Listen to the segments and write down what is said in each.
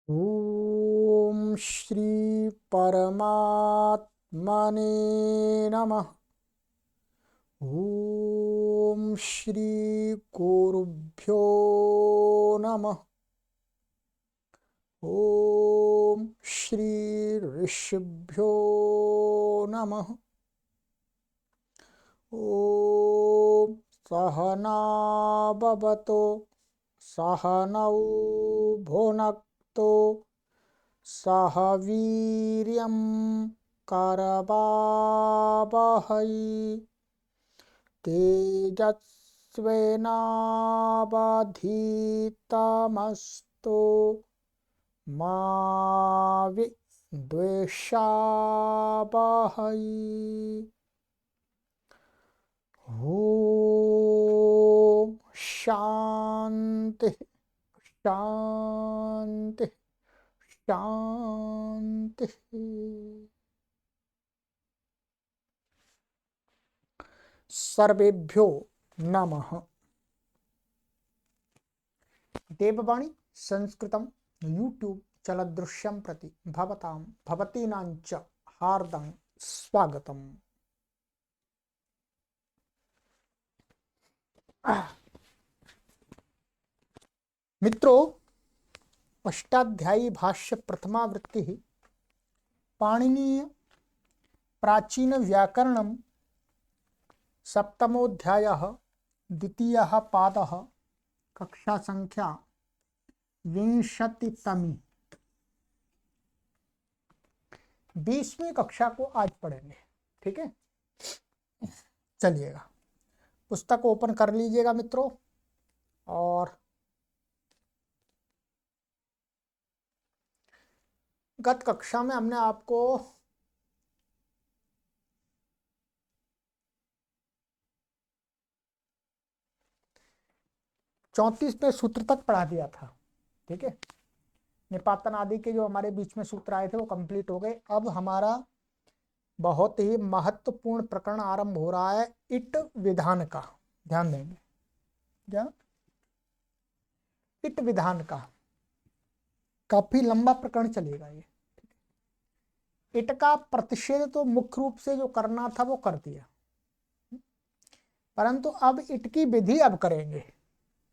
ओम श्री परमात्मने नमः। ओम श्री गुरुभ्यो नमः। ओम श्री ऋषिभ्यो नमः। ओम सहना भवतु सहनौ भुनक्तु सह वीर्यं करवावहै तेजस्विनावधीतमस्तु मा विद्विषावहै। ॐ शान्ति शान्ति शान्ति। सर्वेभ्यो नमः। देववाणी संस्कृतं यूट्यूब चलदृश्यं प्रति भवतां भवतीनां च हार्दं स्वागतम्। मित्रों, अष्टाध्यायी भाष्य प्रथमावृत्ति पाणिनीय प्राचीन व्याकरणं सप्तमोऽध्यायः द्वितीयः पादः कक्षा संख्या 20तमी 20वीं कक्षा को आज पढ़ेंगे। ठीक है, चलिएगा पुस्तक ओपन कर लीजिएगा मित्रों। और गत कक्षा में हमने आपको चौंतीसवें सूत्र तक पढ़ा दिया था। ठीक है, निपातन आदि के जो हमारे बीच में सूत्र आए थे वो कंप्लीट हो गए। अब हमारा बहुत ही महत्वपूर्ण प्रकरण आरंभ हो रहा है इट विधान का। ध्यान देंगे, क्या इट विधान का काफी लंबा प्रकरण चलेगा ये। इट का प्रतिषेध तो मुख्य रूप से जो करना था वो कर दिया, परंतु अब इट की विधि अब करेंगे।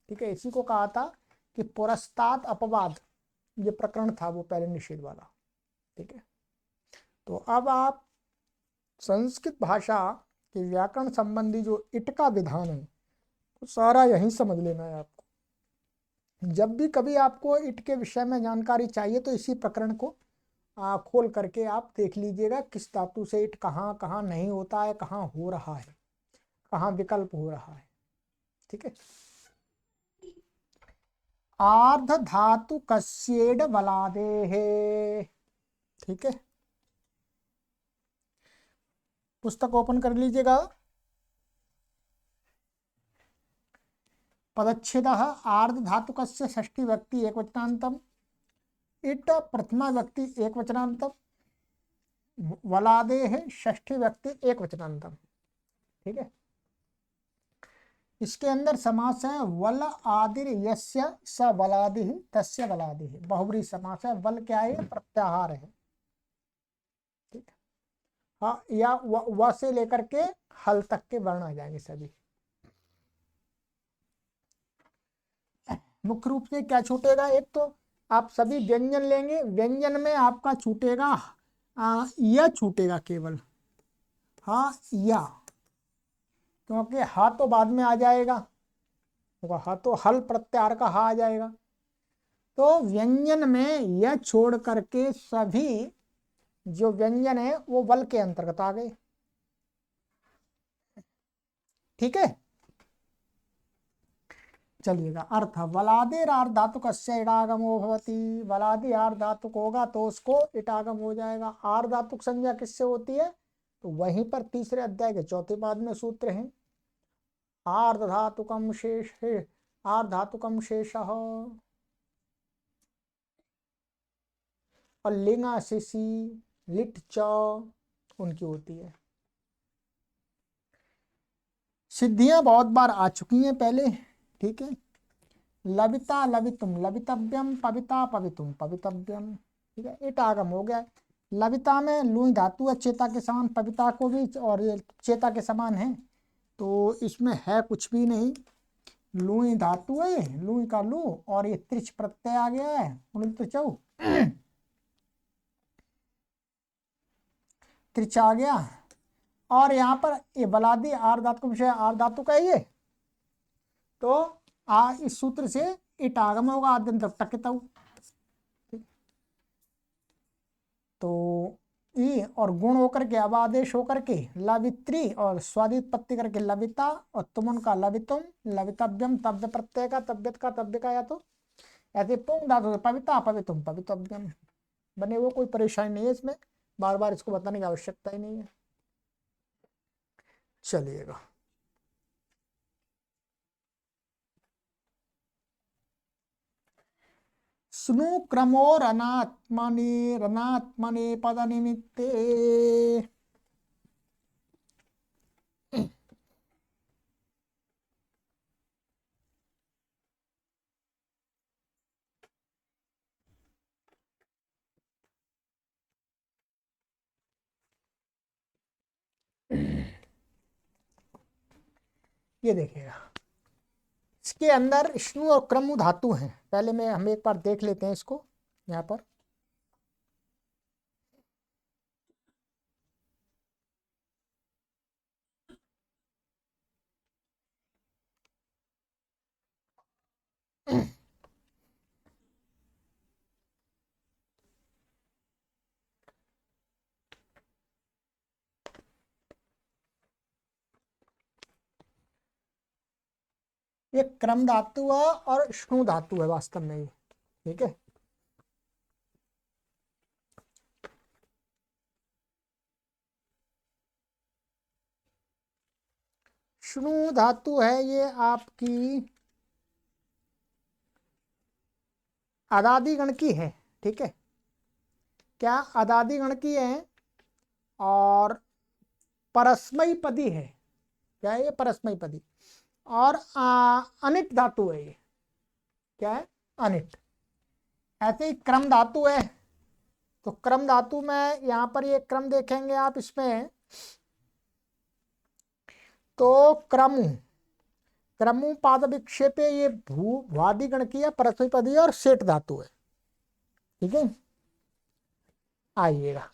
ठीक है, इसी को कहा था कि पुरस्ताद अपवाद ये प्रकरण था वो पहले निषेध वाला। ठीक है, तो अब आप संस्कृत भाषा के व्याकरण संबंधी जो इट का विधान है तो सारा यहीं समझ लेना है आपको। जब भी कभी आपको इट के विषय में जानकारी चाहिए तो इसी प्रकरण को खोल करके आप देख लीजिएगा किस धातु से इट कहाँ कहाँ नहीं होता है, कहाँ हो रहा है, कहाँ विकल्प हो रहा है। ठीक है, आर्ध धातु कस्येड बलादे है। ठीक है, पुस्तक ओपन कर लीजिएगा। पदच्छेद आर्ध धातुकस्य षष्ठी व्यक्ति एकवचनान्तम इट प्रथमा व्यक्ति एकवचनान्तम वलादे है षष्ठी व्यक्ति एकवचनान्तम। ठीक है, इसके अंदर समास है वल आदिर यस्य स वलादि तस्य वलादि। बहुब्रीहि समास है। वल क्या है? प्रत्याहार है। ठीक है, हाँ, या व से लेकर के हल तक के वर्ण आ जाएंगे सभी। मुख्य रूप से क्या छूटेगा? एक तो आप सभी व्यंजन लेंगे, व्यंजन में आपका छूटेगा या छूटेगा केवल, हाँ या, क्योंकि हा तो बाद में आ जाएगा, हा तो हल प्रत्याहार का हा आ जाएगा। तो व्यंजन में यह छोड़ करके सभी जो व्यंजन है वो वल के अंतर्गत आ गए। ठीक है, चलिएगा। अर्थ वलादेर आर्ध धातुक इडागमो भवति। वलादि आर्ध धातुक होगा तो उसको इटागम हो जाएगा। आर्ध धातुक संज्ञा किससे होती है? तो वहीं पर तीसरे अध्याय के चौथे पाद में सूत्र है आर्ध धातुकम शेष है, आर्ध धातुकम शेष। और लिंगा शिशी लिट च उनकी होती है। सिद्धियां बहुत बार आ चुकी हैं पहले। ठीक है, लविता लवितुम लवितव्यम, पविता पवितुम पवितव्यम। ठीक है, इट आगम हो गया। लविता में लुई धातु है चेता के समान, पविता को भी और ये चेता के समान है, तो इसमें है कुछ भी नहीं। लुई धातु है, लुई का लू, और ये त्रिच प्रत्यय आ गया है, त्रिचौ त्रिच आ गया। और यहाँ पर ये बलादी आर धातु का विषय आर धातु का है ये, तो इस सूत्र से इट आगम होगा आद्यंत टकितौ। तो ई और गुण होकर के अब आदेश होकर के लवित्री और स्वादित्पत्ति करके लविता और तुमन का लवितुम, लवितव्यम तव्य प्रत्यय का, तव्यत का तव्य का, या तो ऐसे पुंग धातु पविता पवितुम पवितव्यम बने। वो कोई परेशानी नहीं है इसमें, बार बार इसको बताने की आवश्यकता ही नहीं है। चलिएगा, स्नु क्रमो रनात्मने रनात्मने पद निमित्ते। ये देखिएगा, इसके अंदर स्नु और क्रमु धातु हैं। पहले में हम एक बार देख लेते हैं इसको यहाँ पर। ये क्रम धातु है और स्नु धातु है वास्तव में ये। ठीक है, स्नु धातु है ये आपकी अदादि गण की है। ठीक है, क्या अदादि गण की है और परस्मयी पदी है। क्या है ये? परस्मयी पदी। और अनिट धातु है ये। क्या है? अनिट। ऐसे ही क्रम धातु है, तो क्रम धातु में यहां पर ये क्रम देखेंगे आप इसमें, तो क्रमु क्रमु पाद विक्षेपे ये भूवादि गण की है, परस्मयी पदी और सेठ धातु है। ठीक है, आइएगा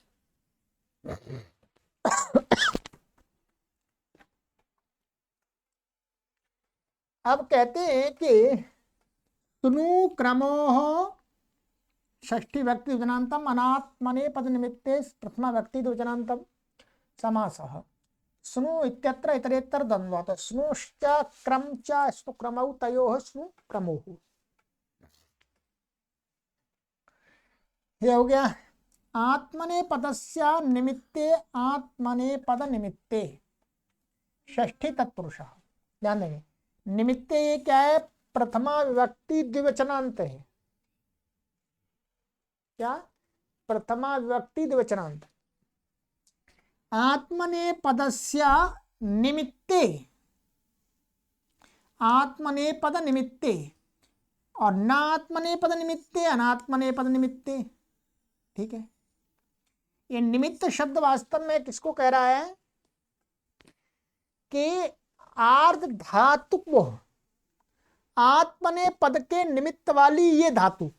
अब कहते हैं कि सुनु क्रमो षष्ठी व्यक्ति द्विजनान्तम अनात्मने पद निमित्ते प्रथमा व्यक्ति द्विजनान्तम समासः। स्नु इत्यत्र इतरेतर द्वन्द्वः, तो स्नुश्च क्रम च स्नु क्रमौ तयोः स्नु क्रमोः। ये हो गया। आत्मने पदस्य निमित्ते आत्मने पद निमित्ते षष्ठी तत्पुरुषः। ध्यान देंगे, निमित्ते ये क्या है? प्रथमा विभक्ति द्विवचनांत है। क्या? प्रथमा विभक्ति द्विवचनांत। आत्मने पदस्य निमित्ते, आत्मने पद निमित्ते, और नात्मने पद निमित्ते अनात्मने पद निमित्ते। ठीक है, ये निमित्त शब्द वास्तव में किसको कह रहा है कि आर्ध धातु आत्मने पद के निमित्त वाली ये धातु,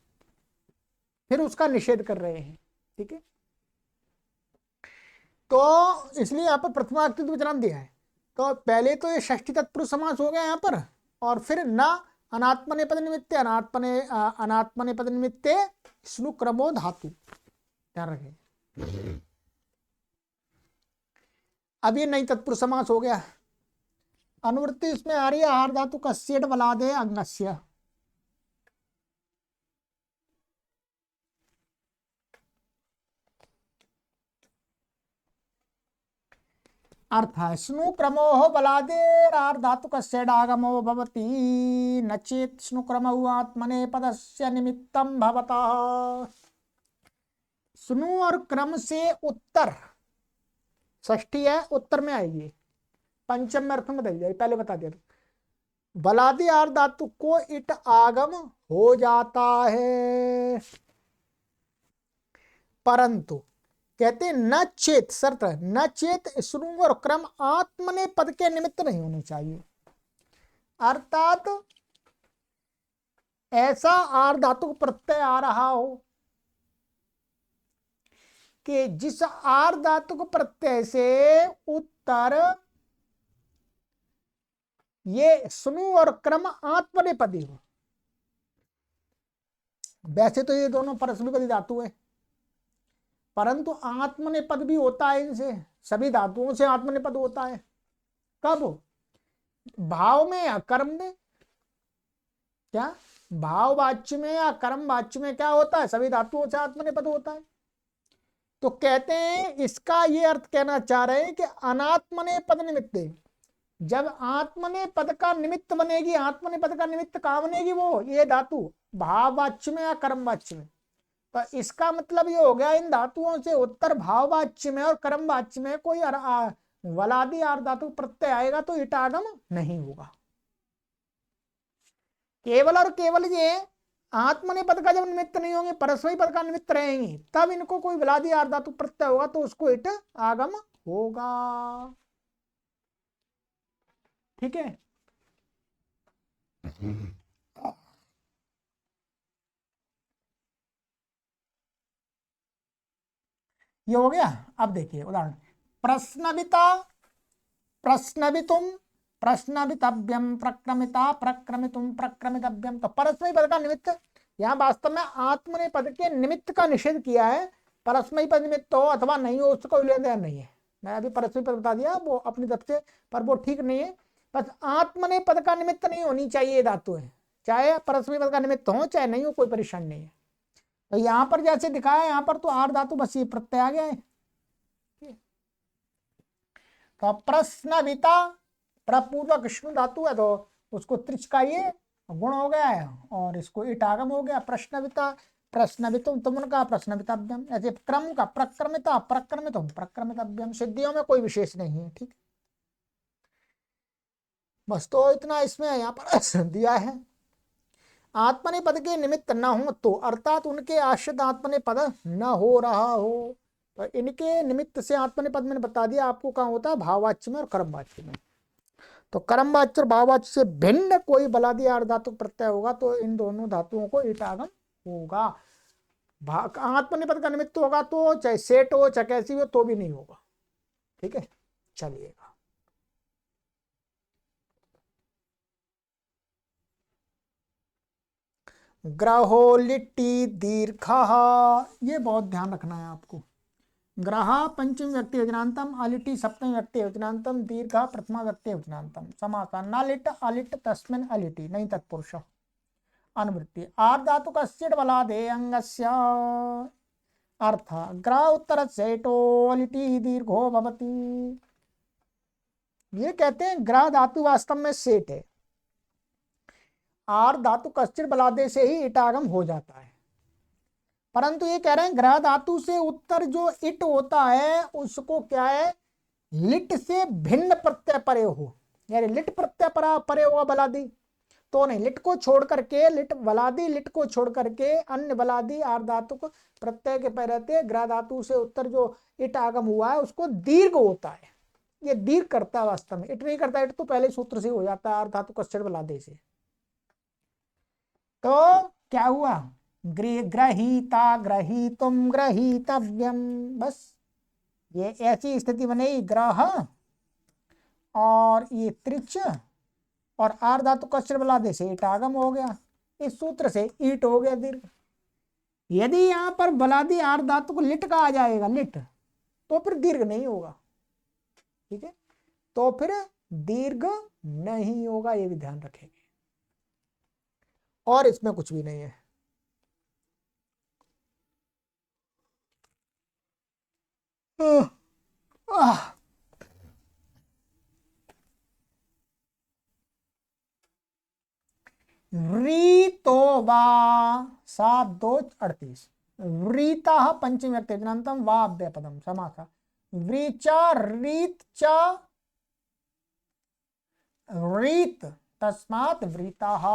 फिर उसका निषेध कर रहे हैं। ठीक है, तो इसलिए यहाँ पर प्रथमा व्यक्ति द्विवचनांत दिया है। तो पहले तो ये षष्ठी तत्पुरुष समास हो गया यहाँ पर, और फिर न अनात्मने पद निमित्ते अनात्मने पद निमित्ते स्नु क्रमो धातु। ध्यान रखें, अब ये नई तत्पुरुष समास हो गया। अनुवृत्ति इसमें आ रही है आहार धातु का सेठ बलादे अंगस्य। अर्थ है स्नु क्रमो बलादेर धातु का सेडागमो भवति न चेत स्नु क्रमो आत्मने पदस्य निमित्तम भवता। स्नु और क्रम से उत्तर षष्ठी है, उत्तर में आएगी, पंचम में अर्थ में बदल जाएगी। पहले बता दिया, बलादी आर्ध धातु को इट आगम हो जाता है, परंतु कहते हैं न चेत, शर्त न चेत श्रुंग और क्रम आत्मने पद के निमित्त नहीं होने चाहिए। अर्थात ऐसा आर्ध धातु प्रत्यय आ रहा हो कि जिस आर्ध धातु प्रत्यय से उत्तर ये स्नु और क्रम आत्मनेपदी हो। वैसे तो ये दोनों परस्मैपदी धातु है, परंतु आत्मनेपद भी होता है इनसे, सभी धातुओं से आत्मनेपद होता है। कब? भाव में या कर्म में। क्या भाव वाच्य में या कर्म वाच्य में क्या होता है? सभी धातुओं से आत्मनेपद होता है। तो कहते हैं इसका ये अर्थ कहना चाह रहे हैं कि अनात्मने पद निमित्त, जब आत्मने पद का निमित्त बनेगी, आत्मने पद का निमित्त कहां बनेगी? वो ये धातु भाव वाच्य में या कर्म वाच्य में। तो इसका मतलब ये हो गया इन धातुओं से उत्तर भाव वाच्य में और कर्म वाच्य में कोई वलादी आर्ध धातु प्रत्यय आएगा तो इटागम नहीं होगा। केवल और केवल ये आत्मने पद का जब निमित्त नहीं होंगे, परस्मैपदी पद का निमित्त रहेंगे, तब इनको कोई वलादी आर्ध धातु प्रत्यय होगा तो उसको इट आगम होगा। ठीक है। ये हो गया। अब देखिए उदाहरण, प्रश्नविता प्रश्नवितुम प्रश्नवितव्यम प्रक्रमिता प्रक्रमितुम प्रक्रमितव्यम। तो परस्मैपदी पद का निमित्त यहाँ वास्तव में आत्मने पद के निमित्त का निषेध किया है। परस्मैपदी पद निमित्त हो अथवा नहीं हो उसको लेना देना नहीं है। मैं अभी परस्मैपदी पद बता दिया वो अपनी तरफ से, पर वो ठीक नहीं है। बस आत्मने पद का निमित्त नहीं होनी चाहिए धातु है, चाहे परस्मैपदी पद का निमित्त हो चाहे नहीं हो, कोई परेशानी नहीं है। तो यहाँ पर जैसे दिखाया, यहाँ पर तो आर्ध धातु बस ये प्रत्यय आ गया है। तो प्रश्नविता प्रपूर्वक विष्णु धातु है तो उसको त्रिच का ये गुण हो गया है और इसको इटागम हो गया। प्रश्नविता प्रश्नवितुम तुम का प्रश्नवितव्यम। ऐसे क्रम का प्रक्रमिता प्रक्रमितुम प्रक्रमितव्यम। सिद्धियों में कोई विशेष नहीं है। ठीक, बस तो इतना इसमें यहाँ पर दिया है। आत्मने पद के निमित्त न हो तो, अर्थात उनके आश्रित आत्मने पद न हो रहा हो, तो इनके निमित्त से आत्मने पद मैंने बता दिया आपको कहाँ होता है, भाववाच्य में और कर्मवाच्य में। तो कर्मवाच्य और भाववाच्य से भिन्न कोई बलादी आर्ध धातु प्रत्यय होगा तो इन दोनों धातुओं को इटागम होगा। आत्मने पद का निमित्त होगा तो चाहे सेठ हो चाहे कैसी हो तो भी नहीं होगा। ठीक है, चलिएगा। ग्रहो लिट्टी दीर्घ, ये बहुत ध्यान रखना है आपको। ग्रह पंचम व्यक्ति वचनांतम, अलिटी सप्तम व्यक्ति वचनांतम, दीर्घ प्रथमा व्यक्ति वचनांतम। समासा न लिट अलिट तस्मिन् अलिटी, नहीं तत्पुरुष। अनुवृत्ति आर्ध धातु का सिड बलादे अंगस्य अर्थ ग्रह उत्तर सेटो अलिटी दीर्घो भवति। ये कहते हैं ग्रह धातु वास्तव में सेट है, आर्ध धातु कश्चित बलादे से ही इटागम हो जाता है। परंतु ये कह रहे हैं ग्रह धातु से उत्तर जो इट होता है उसको क्या है, लिट से भिन्न प्रत्यय परे हो, यानी लिट प्रत्यय परे होगा बलादी तो नहीं। लिट को छोड़ करके, लिट बलादी लिट को छोड़ करके अन्य बलादी आर्ध धातु को प्रत्यय के परे रहते। ग्रह धातु से उत्तर जो इट आगम हुआ है उसको दीर्घ होता है, ये दीर्घ करता है वास्तव में, इट नहीं करता। इट तो पहले सूत्र से हो जाता है आर्ध धातु कश्चित बलादे से। तो क्या हुआ, ग्रहीता ग्रहीतुम ग्रहीतव्यम, बस ये ऐसी स्थिति बनेगी। ग्रह और ये त्रिच और आर्ध धातु कश्चित बलादे से इटागम हो गया, इस सूत्र से ईट हो गया दीर्घ। यदि यहां पर बलादी आर्ध धातु को लिट कहा जाएगा, लिट, तो फिर दीर्घ नहीं होगा। ठीक है, तो फिर दीर्घ नहीं होगा, ये भी ध्यान रखेंगे। और इसमें कुछ भी नहीं है। रीतो वा 7-2-38। व्रीता पंचम व्यक्ति वचनांतम वा अव्ययपदम। समासा व्रीचा रीत च रीत तस्मात् व्रीताः।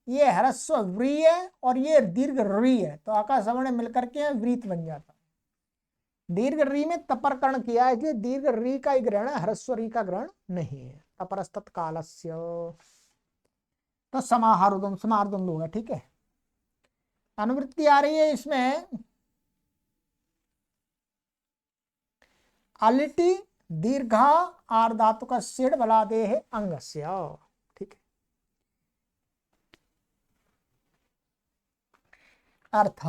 ये ह्रस्व व्री है और ये दीर्घ री है, तो आकाश सवर्ण मिलकर के व्रीत बन जाता है। दीर्घ री में तपरकरण किया है, इसलिए दीर्घ री का ही ग्रहण है, ह्रस्व री का ग्रहण नहीं है। तपरस्तत् कालस्य, तो समाहार द्वंद्व होगा। ठीक है, अनुवृत्ति आ रही है इसमें अलिटि दीर्घा आर्धातुक सिड़ बलादेह अंगस्य। ठीक है, अर्थ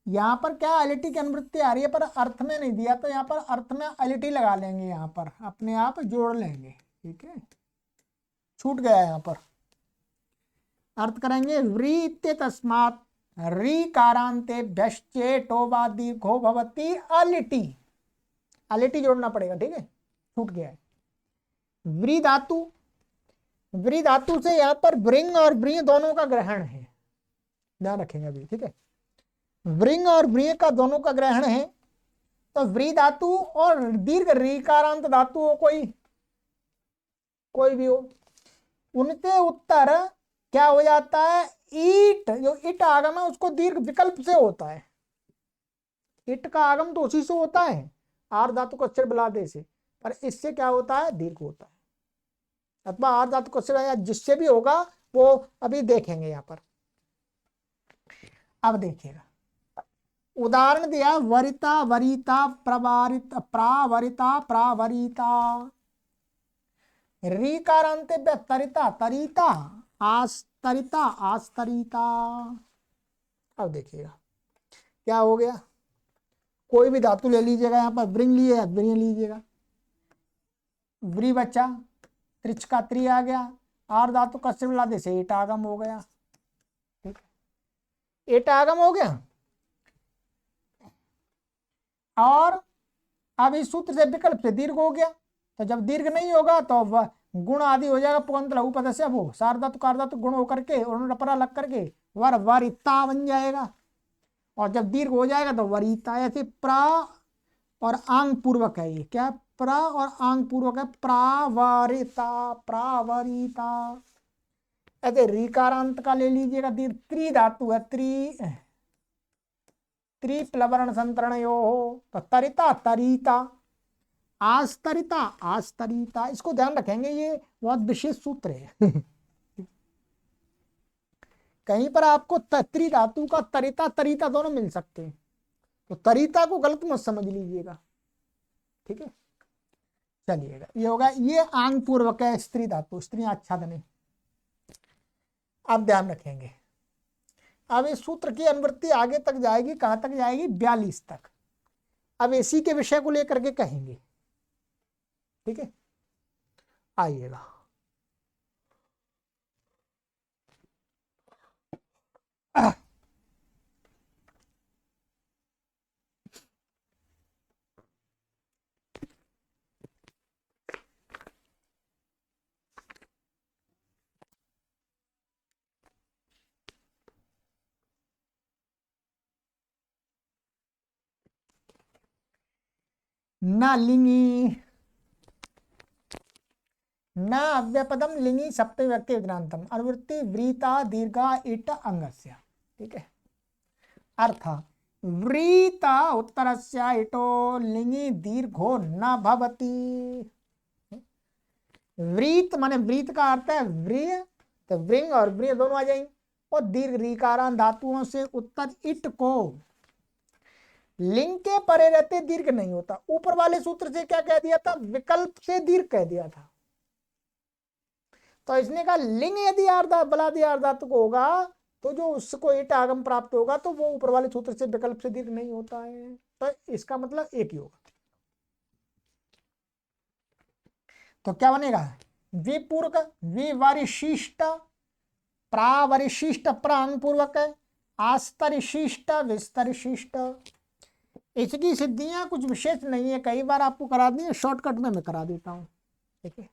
यहाँ पर क्या अलिटी की अनुवृत्ति आ रही है, पर अर्थ में नहीं दिया, तो यहाँ पर अर्थ में अलिटी लगा लेंगे, यहाँ पर अपने आप जोड़ लेंगे। ठीक है, छूट गया यहाँ पर। अर्थ करेंगे व्रीत्य तस्मात् री कारांते भ्यश्चेटो वा दीर्घो भवति अलिटी। अलिटी जोड़ना पड़ेगा। ठीक है, छूट गया है। व्री धातु, व्री धातु से यहाँ पर व्रिंग और व्री दोनों का ग्रहण है, ध्यान रखेंगे अभी। ठीक है, व्रिंग और व्री का दोनों का ग्रहण है, तो व्री धातु और दीर्घ रीकारांत धातु हो, कोई भी हो, उनके उत्तर क्या हो जाता है, ईट। जो इट आगम है उसको दीर्घ विकल्प से होता है। इट का आगम तो उसी से होता है, आर धातु को अक्षर बलादे से, पर इससे क्या होता है, दीर्घ होता है। अथवा आर धातु को अक्षर जिससे भी होगा वो अभी देखेंगे यहाँ पर। अब देखिएगा, उदाहरण दिया वरिता वरिता प्रवारित प्रावरिता प्रावरिता, रीकारांते तरिता तरिता आस्तरिता आस्तरिता। अब देखिएगा क्या हो गया, कोई भी धातु ले लीजिएगा, यहाँ पर व्रिंग लिए व्रिंग लीजिएगा, व्री बच्चा, त्रिच का त्रि आ गया, आर धातु का सिवला से एटागम हो गया। ठीक है, एटागम हो गया। और अब इस सूत्र से विकल्प से दीर्घ हो गया, तो जब दीर्घ नहीं होगा तो गुण आदि हो जाएगा, पुगंत लघु पद से वो सार्वधातु कार्धातु गुण होकर के और परा लग करके वर वरिता बन जाएगा। और जब दीर्घ हो जाएगा तो वरिता। ऐसे प्रा और आंग पूर्वक है, ये क्या, प्रा और आंग पूर्वक है, प्रावरिता प्रावरिता। ऐसे रीकारांत का ले लीजिएगा, दीर्घ त्रि धातु है, त्रिप्लवरण संतरणयो हो, तो तरिता तरिता आस्तरिता आस्तरिता। इसको ध्यान रखेंगे, ये बहुत विशेष सूत्र है। कहीं पर आपको त्रि धातु का तरिता तरिता दोनों मिल सकते हैं, तो तरिता को गलत मत समझ लीजिएगा। ठीक है, चलिएगा, ये होगा, ये आंग पूर्वक है, स्त्री धातु, स्त्री आच्छादन है। अब ध्यान रखेंगे, अब इस सूत्र की अनुवृत्ति आगे तक जाएगी, कहां तक जाएगी, 42 तक। अब इसी के विषय को लेकर के कहेंगे। ठीक है, आइएगा, न लिंगी न अव्यपदम लिंगी सप्तमी व्यक्ति विक्रांतम, अनुवृत्ति व्रीता दीर्घा इट अंगस्य। ठीक है, अर्थ व्रीता उत्तरस्य इटो लिंगी दीर्घो न भवति। व्रीत माने व्रीत का अर्थ है व्रीय, तो व्रिंग और व्रीय दोनों आ जाएंगे, और दीर्घ रीकारांत धातुओं से उत्तर इट को लिंग के परे रहते दीर्घ नहीं होता। ऊपर वाले सूत्र से क्या कह दिया था, विकल्प से दीर्घ कह दिया था, तो इसने कहा लिंग यदि बलादि आर्धातुक होगा तो जो उसको ईट आगम प्राप्त होगा तो वो ऊपर वाले सूत्र से विकल्प से दीर्घ नहीं होता है, तो इसका मतलब एक ही होगा। तो क्या बनेगा, विपूर्वक विवरिशिष्ट प्रावरिशिष्ट प्रांग पूर्वक है, आस्तरिशिष्ट विस्तरिशिष्ट। इसकी सिद्धियां कुछ विशेष नहीं है, कई बार आपको करा दी है, शॉर्टकट में मैं करा देता हूं। ठीक है,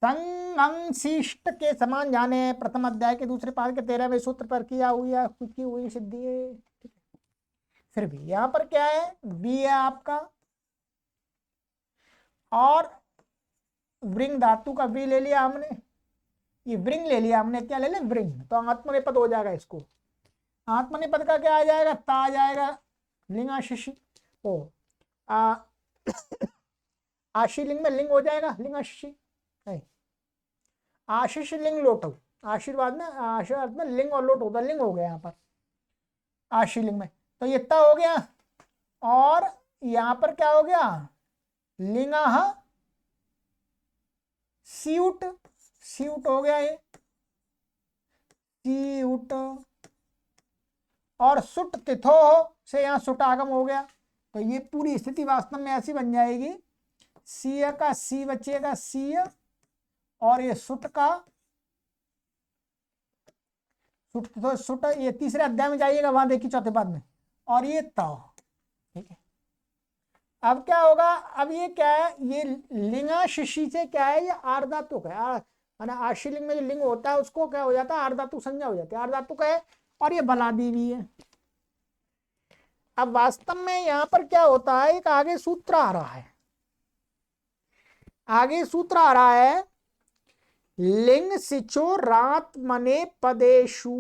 संशिष्ट के समान जाने, प्रथम अध्याय के दूसरे पाद के 13वें सूत्र पर किया हुई सिद्धि है। फिर भी यहां पर क्या है, बी है आपका, और वृंग धातु का वी ले लिया हमने, ये वृंग ले लिया हमने, क्या ले लिया वृंग, तो आत्मनेपद हो जाएगा। इसको आत्मनेपद का क्या आ जाएगा, ता आ जाएगा, लिंगाशिषि ओ आशी लिंग में लिंग हो जाएगा, लिंगाशिषि नहीं, आशीष लिंग लोटो, आशीर्वाद में, आशीर्वाद में लिंग और लोट होता, लिंग हो गया यहाँ पर आशी लिंग में, तो ये ता हो गया। और यहां पर क्या हो गया, लिंगा सीउट, सीउट हो गया ये, सीउट। और सुट तिथो से यहां सुट आगम हो गया, तो ये पूरी स्थिति वास्तव में ऐसी बन जाएगी, सीय का सी बचेगा, सीय, और ये सुट का सुट, तो सुट ये तीसरे अध्याय में जाइएगा, वहां देखिए चौथे पद में, और ये त, ठीक है। अब क्या होगा, अब ये क्या है, ये लिंगा शिशि से क्या है, ये आर्धातुक है, माना आशीलिंग में जो लिंग होता है उसको क्या हो जाता है, आर्धातुक संज्ञा हो जाती है, आर्धातुक है, और ये बलादी भी है। अब वास्तव में यहां पर क्या होता है, एक आगे सूत्र आ रहा है, आगे सूत्र आ रहा है, लिंग सिचो रात मने पदेशु,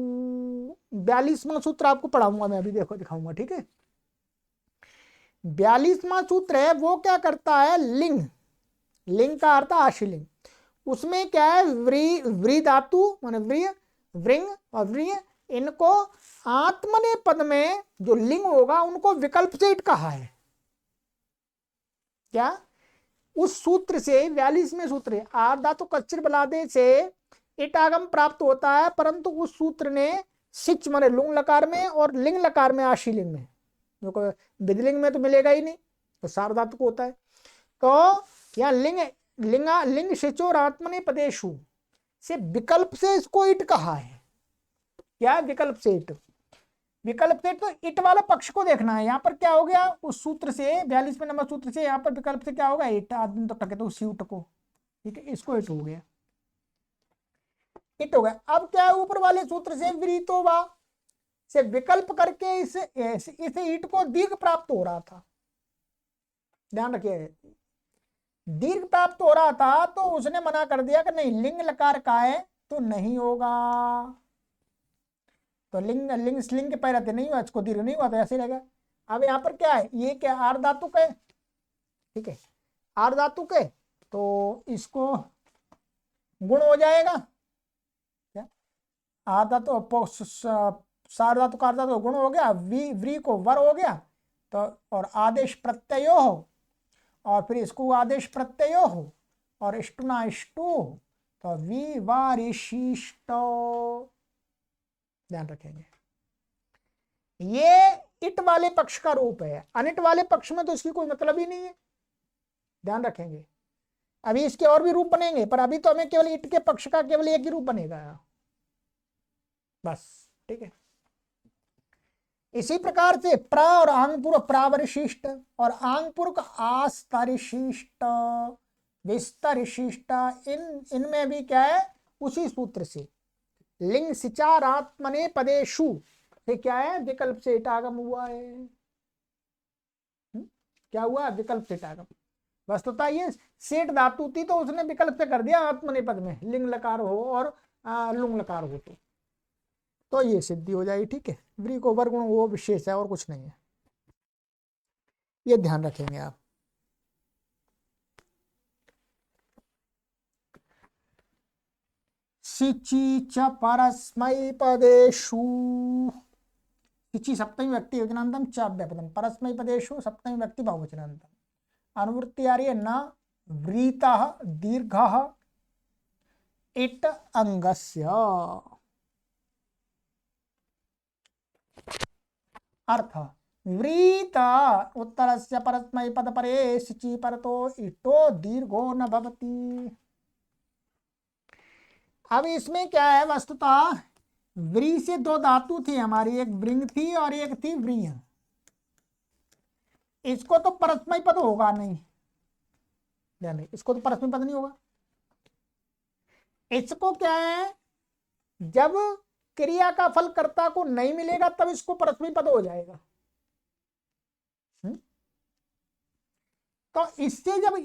42वां सूत्र आपको पढ़ाऊंगा मैं अभी, देखो दिखाऊंगा, ठीक है। 42वां सूत्र है, वो क्या करता है, लिंग, लिंग का अर्थ आशीलिंग, उसमें क्या है, व्री धातु माने व्रिय, वृंग और व्रिय, इनको आत्मने पद में जो लिंग होगा उनको विकल्प से इट कहा है। क्या, उस सूत्र से 42वें सूत्र आर्धातु कच्चिर बलादे से इट आगम प्राप्त होता है, परंतु उस सूत्र ने सिच माने लुंग लकार में और लिंग लकार में आशीलिंग में, जो विधिलिंग में तो मिलेगा ही नहीं, तो सार्वधातु को होता है। तो यहाँ लिंग शिचोर आत्मने पदेशु से विकल्प से इसको इट कहा है। क्या विकल्प से इट, विकल्प से तो इट वाला पक्ष को देखना है। यहाँ पर क्या हो गया, उस सूत्र से 42वें नंबर सूत्र से यहाँ पर विकल्प से क्या होगा, इट, आदमी तो टके तो सीउट को, ठीक है, इसको इट हो गया, इट हो गया। अब क्या है, ऊपर वाले सूत्र से वृतोवा से विकल्प करके इस ईट को दीर्घ प्राप्त हो रहा था, ध्यान रखिए, दीर्घ प्राप्त हो रहा था, तो उसने मना कर दिया कि नहीं, लिंग लकार का है तो नहीं होगा, तो लिंग लिंग लिंग के पैर रहते नहीं हुआ, इसको दीर्घ नहीं हुआ, तो ऐसे रहेगा। अब यहाँ पर क्या है, ये क्या आर्धातुक है, ठीक है, आर्धातुक है, तो इसको गुण हो जाएगा, क्या आर्धातु सार्वधातुक आर्धातु गुण हो गया, व्री को वर हो गया, तो और आदेश प्रत्ययो हो, और फिर इसको आदेश प्रत्ययो हो, और इष्टुना इष्टु, तो विवारिशिष्ट, ध्यान रखेंगे। ये इट वाले पक्ष का रूप है, अनिट वाले पक्ष में तो इसकी कोई मतलब ही नहीं है, ध्यान रखेंगे। अभी इसके और भी रूप बनेंगे, पर अभी तो हमें केवल इट के पक्ष का केवल एक ही रूप बनेगा बस, ठीक है। इसी प्रकार से प्र और आंगपूर्व प्रावरिशिष्ट और आंगपूर्व आस्तरिशिष्ट विस्तरिशिष्ट, इनमें भी क्या है, उसी सूत्र से लिंग सिचारात्मने पदेशु से क्या है, विकल्प से इटागम हुआ है। क्या हुआ, विकल्प से इटागम। वस्तुतः ये सेठ धातु थी, तो उसने विकल्प से कर दिया आत्मने पद में, लिंग लकार हो और लुंग लकार हो, तो ये सिद्धि हो जाएगी, ठीक है। व्री को वर्गुण वो विशेष है और कुछ नहीं है, ये ध्यान रखेंगे आप। सिचि च परस्मै पदेषु, सिचि सप्तमी व्यक्ति योजनांतम च अव्यपदम, परस्मै पदेषु सप्तमी व्यक्ति बहुवचनांतम। अनुवृत्ति आ रही है, न व्रीतः दीर्घः इट अंगस्य, अर्थ व्रीत उत्तरस्य परस्मै पद परे सिचि परतो इटो दीर्घो न भवति। अब इसमें क्या है, वस्तुतः व्री से दो धातु थी हमारी, एक वृंग थी और एक थी व्रीय, इसको तो परस्मै पद होगा नहीं, ध्यान, इसको तो परस्मै पद नहीं होगा। इसको क्या है, जब क्रिया का फल कर्ता को नहीं मिलेगा तब इसको परस्मै पद हो जाएगा। तो तो इससे जब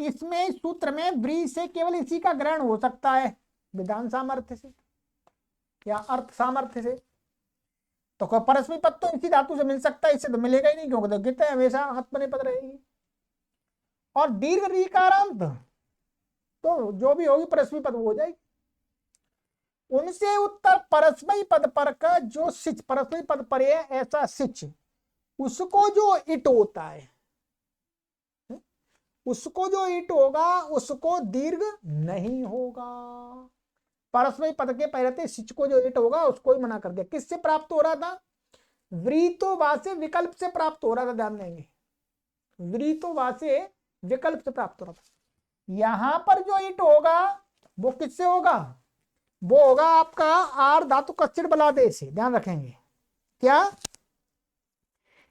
इसमें सूत्र में व्री से केवल इसी का ग्रहण हो सकता है, विधान सामर्थ्य से या अर्थ सामर्थ्य से। तो कोई परस्मै पद तो इसी धातु से मिल सकता है, इससे तो मिलेगा ही नहीं, क्योंकि तो गीत हमेशा आत्मने पद रहेगी। और दीर्घ रीकारांत तो जो भी होगी परस्मै पद हो जाएगी। उनसे उत्तर परस्मै पद पर का जो सिच, परस्मै पद पर है ऐसा सिच, उसको जो इट होता है, उसको जो इट होगा उसको दीर्घ नहीं होगा। परस्मै पद के पहले सिच को जो इट होगा उसको ही मना कर दिया। किससे प्राप्त हो रहा था? व्रीतोवा से विकल्प से प्राप्त हो रहा था, ध्यान देंगे, व्रीतोवा से विकल्प से प्राप्त हो रहा था। यहां पर जो इट होगा वो किससे होगा? वो होगा आपका आर धातु कच्चिड़ बलादे से, ध्यान रखेंगे। क्या?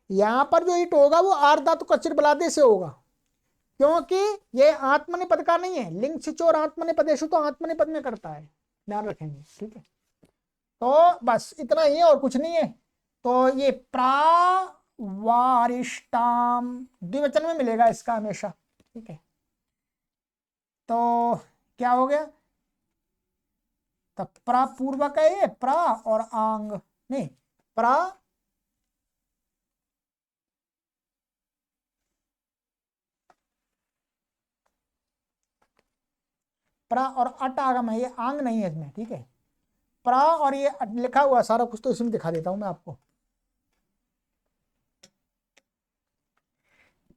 यहां पर जो इट होगा वो आर धातु कच्चिड़ बलादे से होगा, क्योंकि ये आत्मनिपद का नहीं है। लिंग सिच और आत्मनिपदेशु तो आत्मनिपद में करता है, ध्यान रखेंगे, ठीक है। तो बस इतना ही है और कुछ नहीं है। तो ये प्रावारिष्टाम द्विवचन में मिलेगा इसका हमेशा, ठीक है। तो क्या हो गया? तो प्रा पूर्वक है ये, प्रा और आंग नहीं, प्रा प्रा और अट आगम है, ये आंग नहीं है इसमें, ठीक है। प्रा और ये लिखा हुआ सारा कुछ तो इसमें दिखा देता हूं मैं आपको।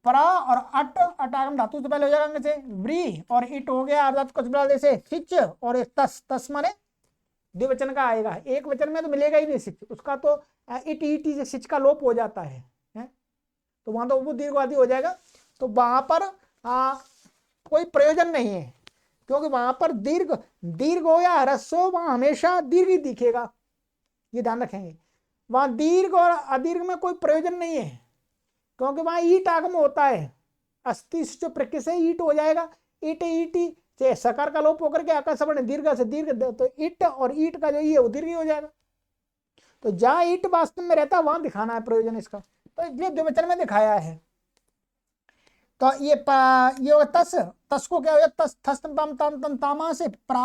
प्रा और अट, अटागम धातु से पहले हो जाएगा अंग से। व्री और इट हो गया अर्धातु कचबला जैसे सिच, और एक तस, तस माने द्विवचन का आएगा, एक वचन में तो मिलेगा ही नहीं सिच, उसका तो इट इट से सिच का लोप हो जाता है, तो वहां तो वो दीर्घवादी हो जाएगा। तो वहां पर कोई प्रयोजन नहीं है, क्योंकि वहां पर दीर्घ दीर्घ हो या ह्रस्व हो वहां हमेशा दीर्घ ही दिखेगा, ये ध्यान रखेंगे। वहां दीर्घ और अदीर्घ में कोई प्रयोजन नहीं है, क्योंकि वहां ईट आगम होता है। अस्थि जो प्रकृति से ईट हो जाएगा, ईट ईटी से सकार का लोप होकर के आकाश वर्ण दीर्घ से दीर्घ, तो ईट और ईट का जो ई है वो दीर्घ हो जाएगा। तो जहां ईट वास्तव में रहता है वहां दिखाना है प्रयोजन इसका, तो इसलिए द्विवचन में दिखाया है। तो ये तस, तस को क्या हो जाता? तस थस तम तम तम तामा से प्रा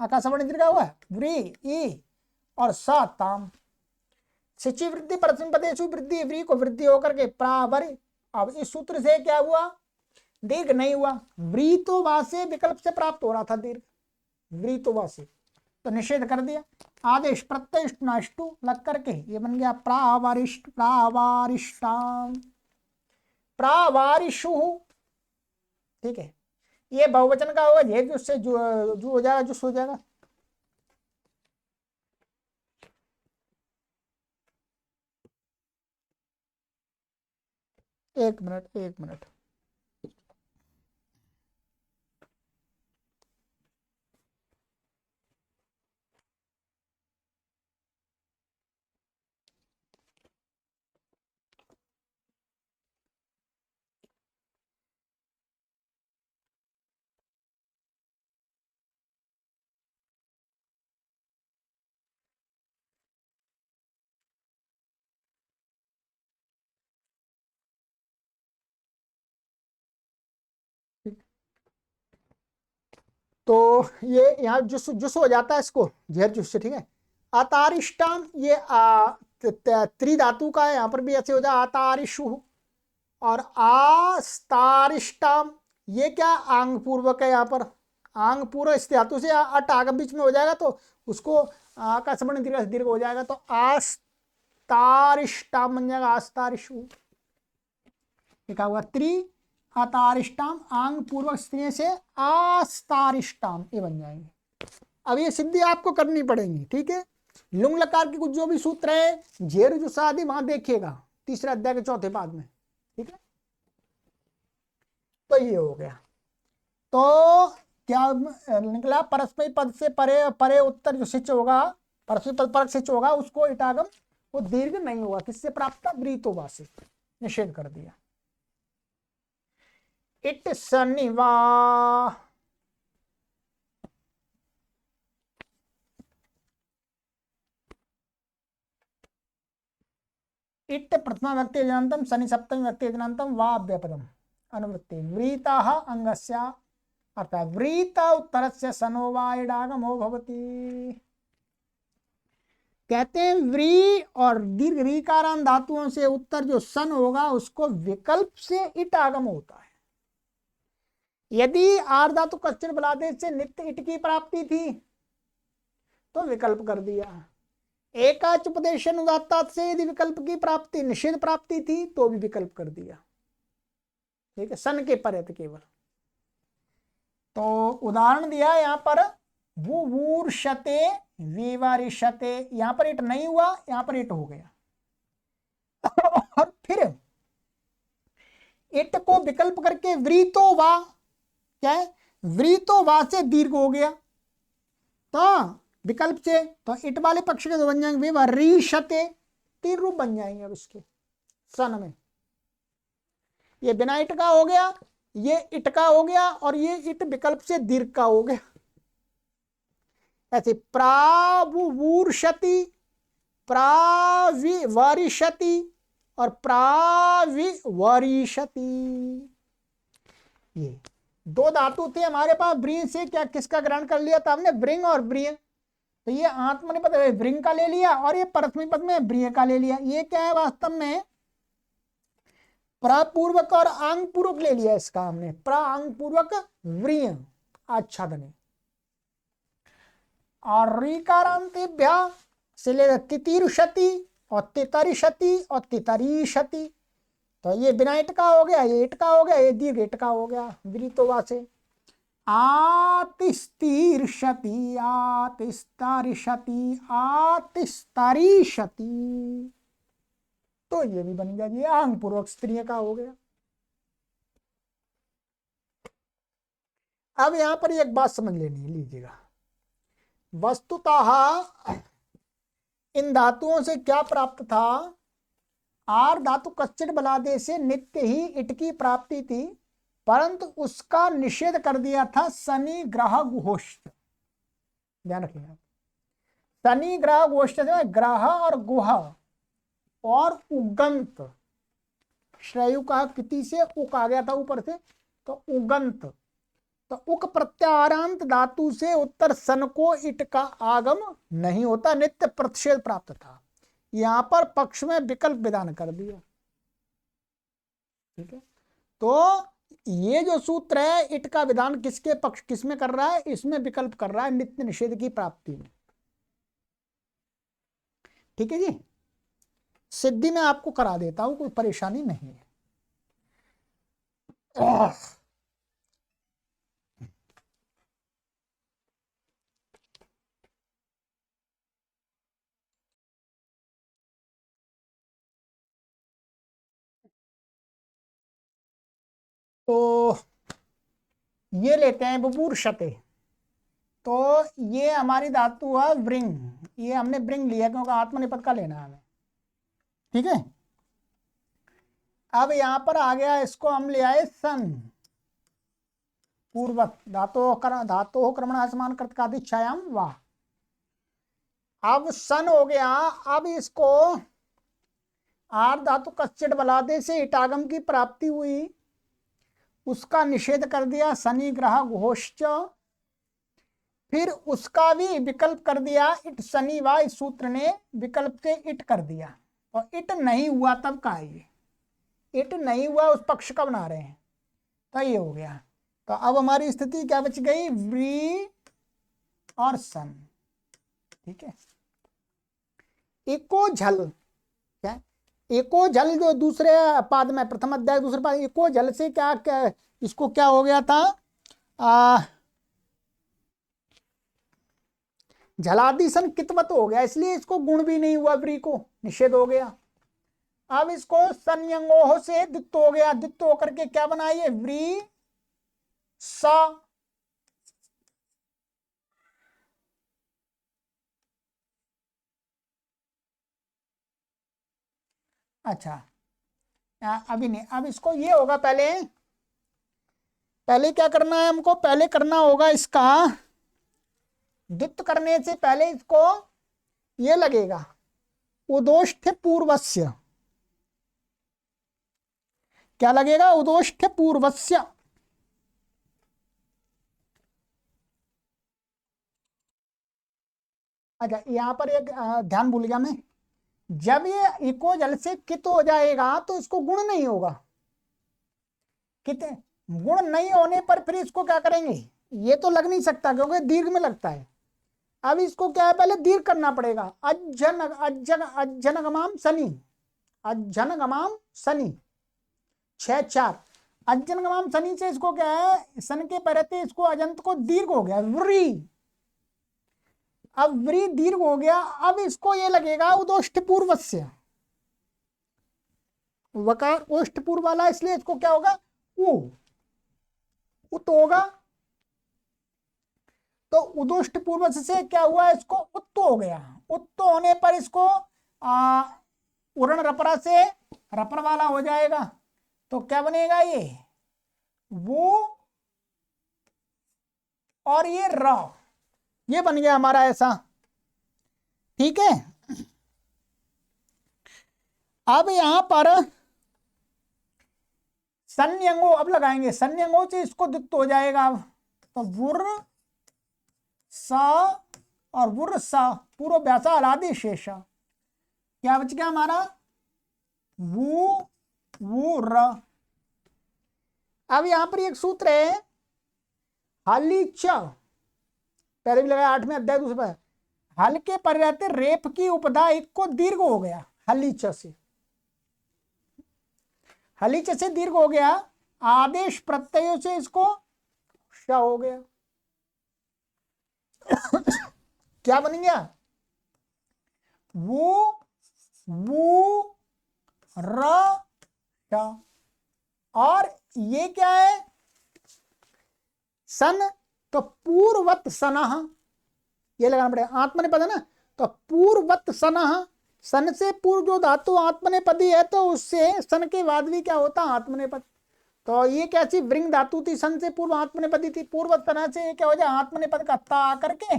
आकाश वर्ण दीर्घ हुआ, व्री ई और सा ताम। सिचि वृद्धि परस्मै पदेषु वृद्धि, व्री को वृद्धि होकर के प्रावर। अब इस सूत्र से क्या हुआ? दीर्घ नहीं हुआ, व्रीतोवा से विकल्प से प्राप्त हो रहा था दीर्घ, व्रीतोवा से, तो निषेध कर दिया। आदेश प्रत्यष्ट नाष्टु लग करके ये बन गया प्रावारिष्ट, प्रावारिष्टाम, प्रावारिषु, ठीक है। ये बहुवचन का होगा, ये उससे जो हो जाएगा, जुस हो जाएगा। एक मिनट, एक मिनट। तो ये यहाँ जुस जुस हो जाता है इसको झेर जुस से, ठीक है। अतारिष्टाम ये त्रिधातु का है, यहाँ पर भी ऐसे हो जाए अतारिशु। और आस्तारिष्टाम ये क्या आंग पूर्वक है, यहाँ पर आंग पूर्व इस धातु से अट आगम बीच में हो जाएगा तो उसको का समण दीर्घ दीर्घ हो जाएगा, तो आस्तारिष्टाम बन जाएगा आस्तारिशु। लिखा हुआ त्रि अतारिष्टाम आंग पूर्वक स्त्रियों से आस्तारिष्टाम ये बन जाएंगे। अब ये सिद्धि आपको करनी पड़ेगी, ठीक है। लुंग लकार की कुछ जो भी सूत्र है झेर जो शादी वहां देखिएगा तीसरे अध्याय के चौथे पाद में, ठीक है। तो ये हो गया। तो क्या निकला? परस्मै पद से परे, परे उत्तर जो सिच होगा, परस्मै पद पर सिच होगा उसको इटागम वो दीर्घ नहीं होगा। किससे प्राप्त था? व्रीतोवा से, निषेध कर दिया। इट शनिवा इट प्रथमा व्यक्ति जनांतम, शनि सप्तमी व्यक्ति जनांतम, वा अव्यपदम। अनुवृत्ति व्रीता अंगस्य अर्थात व्रीत उत्तरस्य सनो वा इडागमो भवति। कहते हैं व्री और दीर्घ रीकारांत धातुओं से उत्तर जो सन होगा उसको विकल्प से इट आगम होता है। यदि आर धातु कच्चन बलादेश से नित्य इट की प्राप्ति थी तो विकल्प कर दिया। एकाच उपदेश अनुदात्ता से यदि विकल्प की प्राप्ति निषेध प्राप्ति थी तो भी विकल्प कर दिया। ठीक है, सन के पर्यत केवल। तो उदाहरण दिया यहाँ पर वूर्षते विवारिषते, यहां पर इट नहीं हुआ, यहां पर इट हो गया। और फिर इट को विकल्प करके व्रीतो वा, क्या है, व्रीतो वा से दीर्घ हो गया तो विकल्प से, तो इट वाले पक्ष के दो बन जाएंगे विवारिषते, तीन रूप बन जाएंगे अब इसके सन में। ये बिना इट का हो गया, ये इट का हो गया और ये इट विकल्प से दीर्घ का हो गया। ऐसे प्रावूर्षति, प्राविवारिषति और प्राविवारिषति, ये दो धातु थे हमारे पास। ब्री से क्या किसका ग्रहण कर लिया था हमने, ब्रिंग और ब्रिय। तो ये आत्मनिपद ब्रिंग का ले लिया और ये परस्मैपद पद में ब्रिय का ले लिया। ये क्या है वास्तव में प्रपूर्वक और आंग पूर्वक ले लिया इसका हमने, प्रांग पूर्वक व्रिय आच्छादने। और ऋकारांतेभ्य से ले तितिरुषति और तितरिषति और तितरीषति, तो ये बिना इट का हो गया, ये इट का हो गया, ये दीर्घ इट का हो गया वृतोवा से। आतिस्तीर्षति आतिस्तारिषति आतिस्तारिषति, तो ये भी बन गया, ये आंग पूर्वक स्त्रीय का हो गया। अब यहां पर एक बात समझ लेनी है, लीजिएगा। वस्तुतः इन धातुओं से क्या प्राप्त था, आर धातु कच्चित बलादे से नित्य ही इट की प्राप्ति थी, परंतु उसका निषेध कर दिया था शनि ग्रह गुहोष्ठ। ध्यान रखिएगा, शनि ग्रह गुहोष्ठ, ग्रह और गुह और उगंत, श्रेयु का किति से उक आ गया था ऊपर से, तो उगंत, तो उक प्रत्यारांत धातु से उत्तर सन को इट का आगम नहीं होता, नित्य प्रतिषेध प्राप्त था। यहां पर पक्ष में विकल्प विधान कर दिया। ठीक है, तो ये जो सूत्र है इट का विधान किसके पक्ष, किसमें कर रहा है, इसमें विकल्प कर रहा है नित्य निषेध की प्राप्ति में। ठीक है जी, सिद्धि में आपको करा देता हूं, कोई परेशानी नहीं है। तो ये लेते हैं बुबूर्षते, तो ये हमारी धातु है व्रिंग, ये हमने ब्रिंग लिया क्योंकि आत्मनिपद का लेना है हमें। ठीक है, अब यहां पर आ गया, इसको हम ले आए सन पूर्वक धातो क्रमण समान कृतकादिच्छायाम वाह। अब सन हो गया, अब इसको आर धातु कच्चिट बलादे से इटागम की प्राप्ति हुई, उसका निषेध कर दिया शनि ग्रह घोष्च, फिर उसका भी विकल्प कर दिया इट शनि वा, इस सूत्र ने विकल्प से इट कर दिया, और इट नहीं हुआ तब का ये इट नहीं हुआ उस पक्ष का बना रहे हैं, तो ये हो गया। तो अब हमारी स्थिति क्या बच गई, व्री और सन। ठीक है, एको झल, क्या एको झल जो दूसरे पाद में, प्रथम अध्याय दूसरे पाद, एको झल से क्या, क्या इसको क्या हो गया था, झलादि सन कितवत हो गया, इसलिए इसको गुण भी नहीं हुआ, व्री को निषेध हो गया। अब इसको संयंगोह से दित्त हो गया, दित्त होकर के क्या बनाइए, व्री सा। अच्छा, अभी नहीं, अब इसको ये होगा, पहले पहले क्या करना है हमको, पहले करना होगा इसका द्वित्व करने से पहले इसको ये लगेगा उदोष्ठ पूर्वस्य, क्या लगेगा? उदोष्ठ पूर्वस्य। अच्छा, यहां पर एक ध्यान भूल गया मैं। जब ये इको जल से कित हो जाएगा तो इसको गुण नहीं होगा। कितने गुण नहीं होने पर फिर इसको क्या करेंगे? ये तो लग नहीं सकता क्योंकि दीर्घ में लगता है। अब इसको क्या है, पहले दीर्घ करना पड़ेगा। अज्जन अज्जन अज्जनगमाम शनि, अज्जनगमाम शनि 6 4। अज्जनगमाम शनि से इसको क्या है, सन के परते इसको अजंत को दीर्घ हो गया व्री। अब व्री दीर्घ हो गया। अब इसको ये लगेगा उदोष्ठ पूर्वस्य, वकार ओष्ठ पूर्व वाला, इसलिए इसको क्या होगा? उत होगा। तो उदोष्ट पूर्व से क्या हुआ? इसको उत्त हो गया। उत्त होने पर इसको उरण रपरा से रपर वाला हो जाएगा। तो क्या बनेगा? ये वो और ये र, ये बन गया हमारा ऐसा। ठीक है। अब यहां पर संयंगो अब लगाएंगे। संयंगो से इसको दिक्कत हो जाएगा। अब तो वुर सा और वुर सा पूर्व व्यासा अलादि शेषा, क्या बच गया हमारा? वो र। अब यहां पर एक सूत्र है हाली च, पहले भी लगाया 8वें अध्याय दूसरे पर। हल के पर रहते रेप की उपधा एक को दीर्घ हो गया हली च से, हली च से दीर्घ हो गया। आदेश प्रत्ययों से इसको श हो गया। क्या बन गया? वो र श। और ये क्या है? सन, तो पूर्वत सनः, ये लगाना पड़ेगा। आत्मनेपद है ना, तो पूर्वत सनः, सन से पूर्व जो धातु आत्मनेपदी है तो उससे सन के बाद भी क्या होता? आत्मनेपद। तो ये कैसी वृंग धातु थी, सन से पूर्व आत्मनेपदी थी। पूर्व तना से ये क्या हो जाए? आत्मनेपद का ता आकर के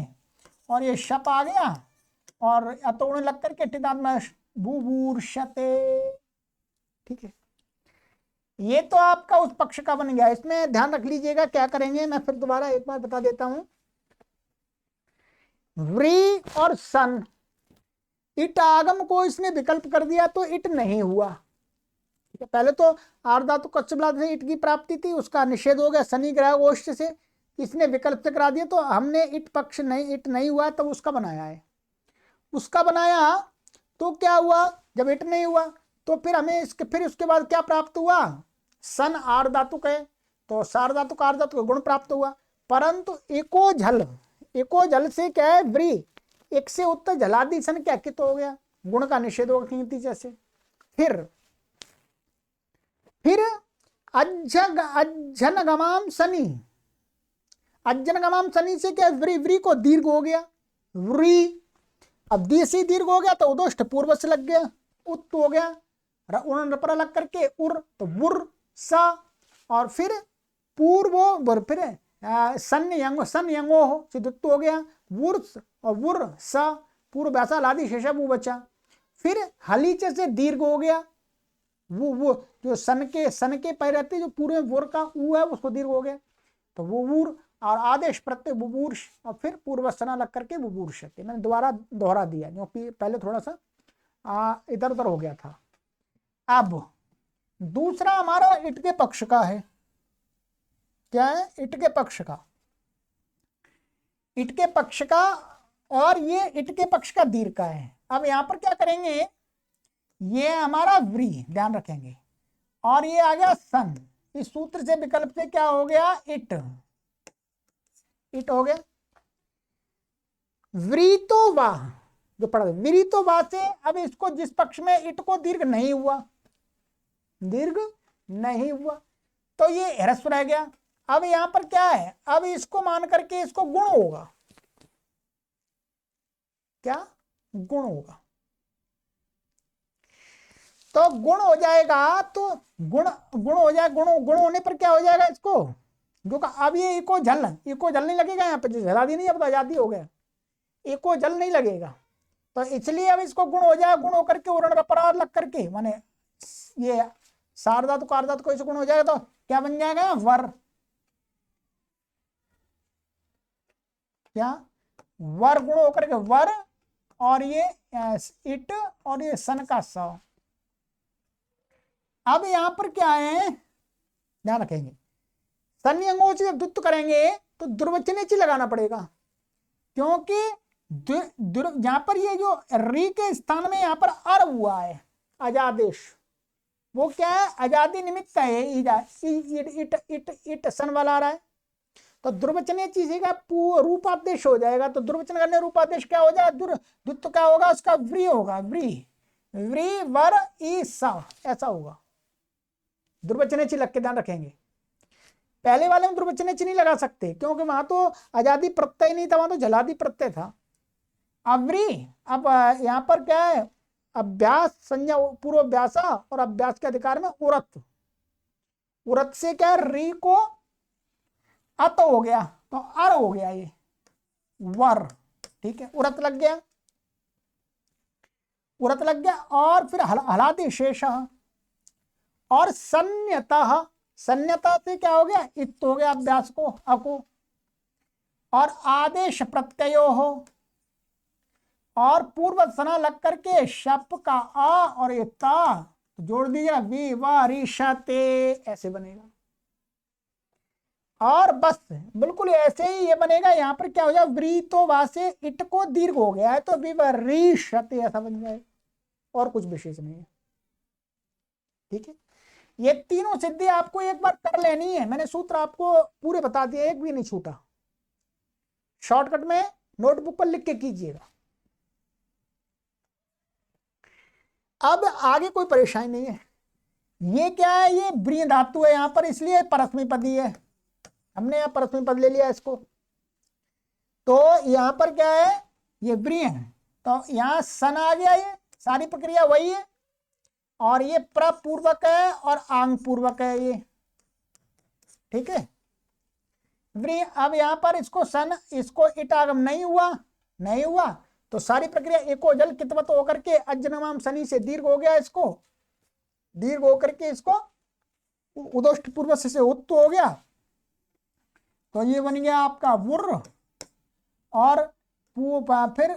और ये शप आ गया और अतोण लग करके टिदात्म भूभूर्षते। ठीक है, ये तो आपका उस पक्ष का बन गया। इसमें ध्यान रख लीजिएगा क्या करेंगे, मैं फिर दोबारा एक बार बता देता हूं। व्री और सन, इट आगम को इसने विकल्प कर दिया तो इट नहीं हुआ। पहले तो आर्धातु कच्चबलाद से इट की प्राप्ति थी, उसका निषेध हो गया शनि ग्रह ओष्ठ से, इसने विकल्प से करा दिया तो हमने इट पक्ष नहीं, इट नहीं हुआ तब उसका बनाया है। उसका बनाया तो क्या हुआ? जब इट नहीं हुआ तो फिर हमें फिर उसके बाद क्या प्राप्त हुआ? सन आर्धातुक है तो सार्धातुक आर्धातुक गुण प्राप्त हुआ। परंतु एको जल से क्या है? व्री, एक से उत्तर जलादि सन क्या कित हो गया, गुण का निषेध होगा नतीजे से। फिर अज्जनगमाम शनि, अज्जनगमाम शनि से क्या? व्री, व्री को दीर्घ हो गया व्री। अब दी से दीर्घ हो गया तो उदोष्ट पूर्व से लग गया, उत्त हो गया। रपरा लग करके उर, तो वुर सा, और फिर पूर्व फिर सन यंगो हो सिद्धुत्त हो गया वुर्स और वुर सा, पूर्व व्यासा लादि शेषा वो बचा। फिर हलीचे से दीर्घ हो गया, वो जो सन के पैर रहते जो पूरे वुर का ऊ है उसको दीर्घ हो गया तो वो वुर, और आदेश प्रत्यय बुबूर्ष, और फिर पूर्व सना लग करके बुबूर्षते। मैंने दोबारा दोहरा दिया क्योंकि पहले थोड़ा सा इधर उधर हो गया था। अब दूसरा हमारा इट के पक्ष का है। क्या है? इट के पक्ष का, इट के पक्ष का, और ये इट के पक्ष का दीर्घ का है। अब यहां पर क्या करेंगे? ये हमारा व्री, ध्यान रखेंगे, और ये आ गया सन। इस सूत्र से विकल्प से क्या हो गया? इट, इट हो गया। व्रीतो वाह जो पढ़ा, व्रीतो वाह से अब इसको जिस पक्ष में इट को दीर्घ नहीं हुआ, दीर्घ नहीं हुआ तो ये ह्रस्व रह गया। अब यहां पर क्या है? अब इसको मान करके इसको गुण होगा। क्या? गुण होगा। तो गुण हो जाएगा, तो गुण हो जाए, गुण होने पर क्या हो जाएगा इसको? जो का अब ये इको जल नहीं लगेगा यहाँ पे, जला दी नहीं, अब तो आजादी हो गया, इको जल नहीं लगेगा। तो इसलिए अब इसको गुण हो जाए, गुण होकर के उरण रपरार लग करके, माने ये सार्वधातु कार्धातु कोई से गुण हो जाएगा तो क्या बन जाएगा? वर। क्या? वर गुण होकर के वर, और ये इट, और ये सन का स। अब यहां पर क्या है, ध्यान रखेंगे, संयंगों से जब द्वित्व करेंगे तो दुर्वचनेची लगाना पड़ेगा, क्योंकि यहां पर ये जो री के स्थान में यहां पर अर हुआ है अजादेश, वो क्या है? आजादी निमित्त है। इट इट इट सन वाला आ रहा है, तो दुर्वचनीय चीज का रूपादेश हो जाएगा। तो दुर्वचन करने रूपादेश क्या हो जाए? द्वित्व क्या होगा उसका? व्री होगा। व्री, व्री वर ई सा, ऐसा होगा। दुर्वचनीय चीज लग के ध्यान रखेंगे। पहले वाले में दुर्वचनीय चीज नहीं लगा सकते, क्योंकि वहां तो आजादी प्रत्यय नहीं था, वहां तो जलादि प्रत्यय था। अव्री, अब यहां पर क्या है? अभ्यास संज्ञा पूर्व अभ्यासा, और अभ्यास के अधिकार में उरत। उरत से क्या है? री को अत हो गया, तो अर हो गया ये वर। ठीक है, उरत लग गया, उरत लग गया। और फिर हलादि शेष, और संयतः, संयता से क्या हो गया? इत हो गया अभ्यास को, अको। और आदेश प्रत्ययो हो, और पूर्व सना लग करके शप का आ और ये ता जोड़ दीजिएगा, विवारिशते, ऐसे बनेगा। और बस बिल्कुल ऐसे ही ये बनेगा। यहां पर क्या हो जाए? व्रीतो वासे इट को दीर्घ हो गया है, तो विवरिशते ऐसा बन जाए, और कुछ विशेष नहीं है। ठीक है, ये तीनों सिद्धि आपको एक बार कर लेनी है। मैंने सूत्र आपको पूरे बता दिए, एक भी नहीं छूटा। शॉर्टकट में नोटबुक पर लिख के कीजिएगा। अब आगे कोई परेशानी नहीं है। ये क्या है? ये ब्री धातु है यहां पर, इसलिए परस्मै पदी है। हमने यहां परस्मै पद ले लिया इसको। तो यहां पर क्या है? ये ब्री है, तो यहां सन आ गया। ये सारी प्रक्रिया वही है, और ये प्रपूर्वक है और आंग पूर्वक है ये। ठीक है, ब्री। अब यहां पर इसको सन, इसको इट आगम नहीं हुआ, नहीं हुआ, तो सारी प्रक्रिया एको जल कितवत होकर के अजनमाम शनि से दीर्घ हो गया, इसको दीर्घ होकर के इसको उदोष्ट पूर्व से उत्त हो गया। तो ये बन गया आपका वुर्र, और फिर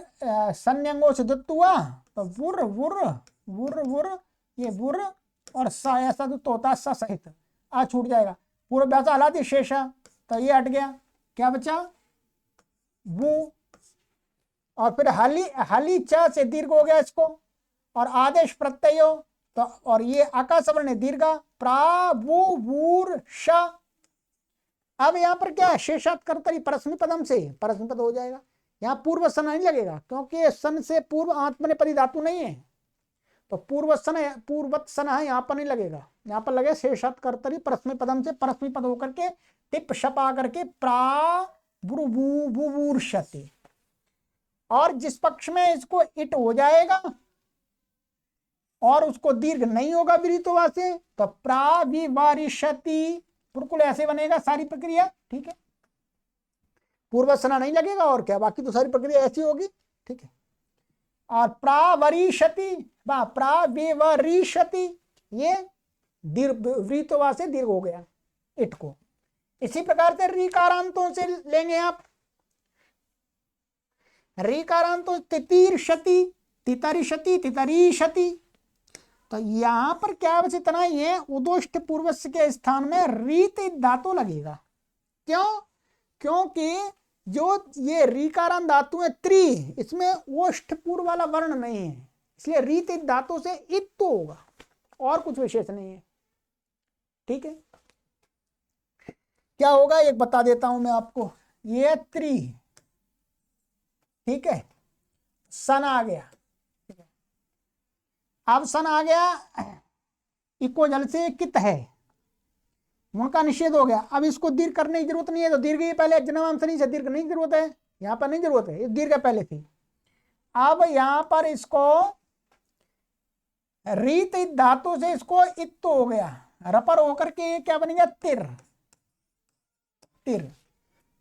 संयंगों से दुत्त हुआ, तो वुर्र वुर्र वुर्र वुर्र, ये वुर्र और सा, ऐसा दुत्त होता है सा सहित, आ छूट जाएगा। पूर्व व्यासा हलादि शेषा, तो ये हट गया, क्या बचा? वो। और फिर हाली, हाली च से दीर्घ हो गया इसको, और आदेश प्रत्ययो, तो और ये आकाश वर्ण दीर्घा, प्रावूर श। अब यहां पर क्या है? शेषात कर्तरी परस्मै पदम से परस्मै पद हो जाएगा। यहां पूर्व सन नहीं लगेगा, क्योंकि सन से पूर्व आत्मनेपदी धातु नहीं है, तो पूर्व सन, पूर्वत सन है, यहां पर नहीं लगेगा। यहां पर लगे शेषात कर्तरी परस्मै पदम से परस्मै पद होकर के टिप शप आकर के प्रावूर्षति। और जिस पक्ष में इसको इट हो जाएगा और उसको दीर्घ नहीं होगा विरितोवा से, तो प्राविवारिशति, बिल्कुल ऐसे बनेगा सारी प्रक्रिया। ठीक है, पूर्व सना नहीं लगेगा, और क्या, बाकी तो सारी प्रक्रिया ऐसी होगी। ठीक है, और प्रावरिशति, प्राविवरिशति, ये दीर्घ विरितोवा से दीर्घ हो गया इट को। इसी प्रकार से रीकारांतों से लेंगे आप, रीकारांतों तितीर्षति, तितरिशति, तितरीशति, तो यहां पर क्या बस इतना ही है, उदोष्ट पूर्वस्य के स्थान में रीत धातु लगेगा। क्यों? क्योंकि जो ये रीकारांत धातु है त्रि, इसमें ओष्ठ पूर्व वाला वर्ण नहीं है, इसलिए रीत धातु से इत तो होगा, और कुछ विशेष नहीं है। ठीक है, क्या होगा एक बता देता हूं मैं आपको। ये त्रि, ठीक है, सन आ गया। अब सन आ गया, इको जल से कित है, उनका निषेध हो गया। अब इसको दीर्घ करने की जरूरत नहीं है, तो दीर्घ ही पहले जन्म शनि से दीर्घ नहीं जरूरत है, यहां पर नहीं जरूरत है, दीर्घ पहले थी। अब यहां पर इसको रीत धातु से इसको इत हो गया, रपर होकर के क्या बन गया? तिर, तिर,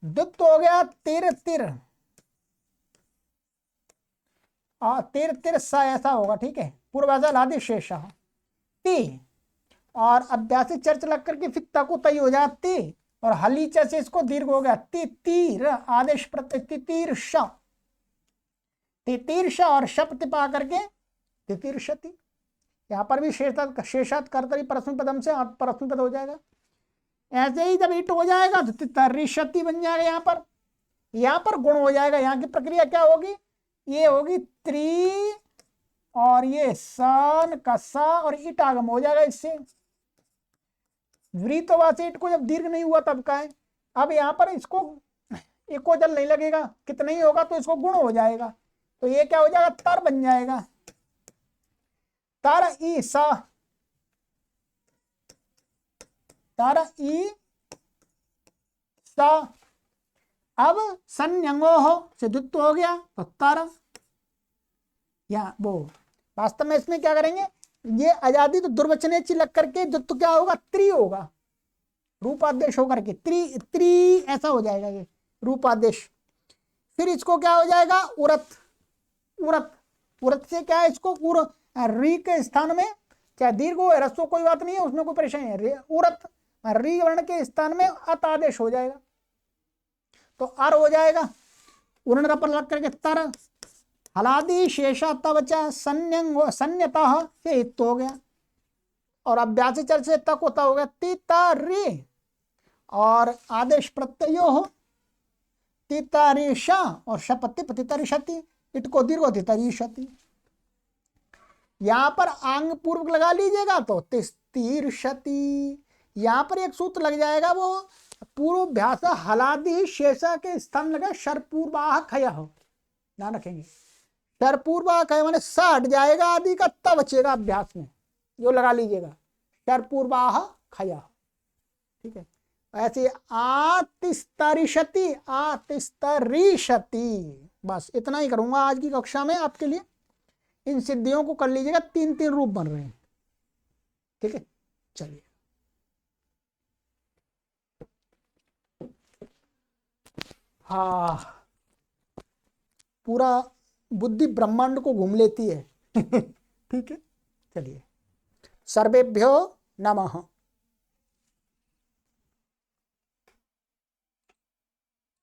दुत्त हो गया तिर तिर, तिर तिर सा, ऐसा होगा। ठीक है, पूर्वाजा लादि शेषा ती, और अभ्यासी चर्च लग करके फिर तको तई हो जाती और हलीचा से इसको दीर्घ हो गया तीर आदेश प्रत्यय तितीर्ष और शप्त पा करके तितीर्षति। यहाँ पर भी शेषात कर्तरी परस्मै पदम से परस्मै पद हो जाएगा। ऐसे ही जब इट हो जाएगा तो तितरिषति बन जाएगा। यहाँ पर गुण हो जाएगा। यहाँ की प्रक्रिया क्या होगी, ये होगी त्रि और ये सन का सा और इट आगम हो जाएगा। इससे वृतवा से इट को जब दीर्घ नहीं हुआ तब का है। अब यहाँ पर इसको एको जल नहीं लगेगा, कितना ही होगा तो इसको गुण हो जाएगा। तो ये क्या हो जाएगा, तर बन जाएगा। तर ई सा, तर ई सा। अब संयंगो हो से द्वित्व हो गया तो तर। या वो वास्तव में इसमें क्या करेंगे, ये आजादी तो दुर्वचने ची लग करके द्वित्व क्या होगा, त्रि होगा, रूपादेश होकर के त्रि ऐसा हो जाएगा ये रूपादेश। फिर इसको क्या हो जाएगा, उरत। उरत उरत से क्या है, इसको री के स्थान में चाहे दीर्घ हो रस्व कोई बात नहीं है, उसमें कोई परेशानी है। उरत री वर्ण के स्थान में अत आदेश हो जाएगा तो अर हो जाएगा। उर्ण पर लग करके तर। हलादि शेषा तवचा संयतः से हित हो गया और अभ्यासी चल से तक होता हो गया तितरि और आदेश प्रत्ययो हो तितरिषा और शपति तितरिषति। इट को दीर्घ तितरिषति। यहां पर आंग पूर्वक लगा लीजिएगा तो तिस्तीर्षति। यहां पर एक सूत्र लग जाएगा, वो पूर्वाभ्यास हलादि शेषा के स्थान लगा शरपूर्वाह खय हो, ध्यान रखेंगे। शरपूर्वाह खय माने सा हट जाएगा आदि का, तब बचेगा अभ्यास में, जो लगा लीजिएगा शरपूर्वाह खय। ठीक है, ऐसे आतिस्तरिषति आतिस्तरिषति। बस इतना ही करूंगा आज की कक्षा में आपके लिए। इन सिद्धियों को कर लीजिएगा, 3 रूप बन रहे हैं। ठीक है, चलिए। हाँ, पूरा बुद्धि ब्रह्मांड को घूम लेती है। ठीक है, चलिए। सर्वेभ्यो नमः।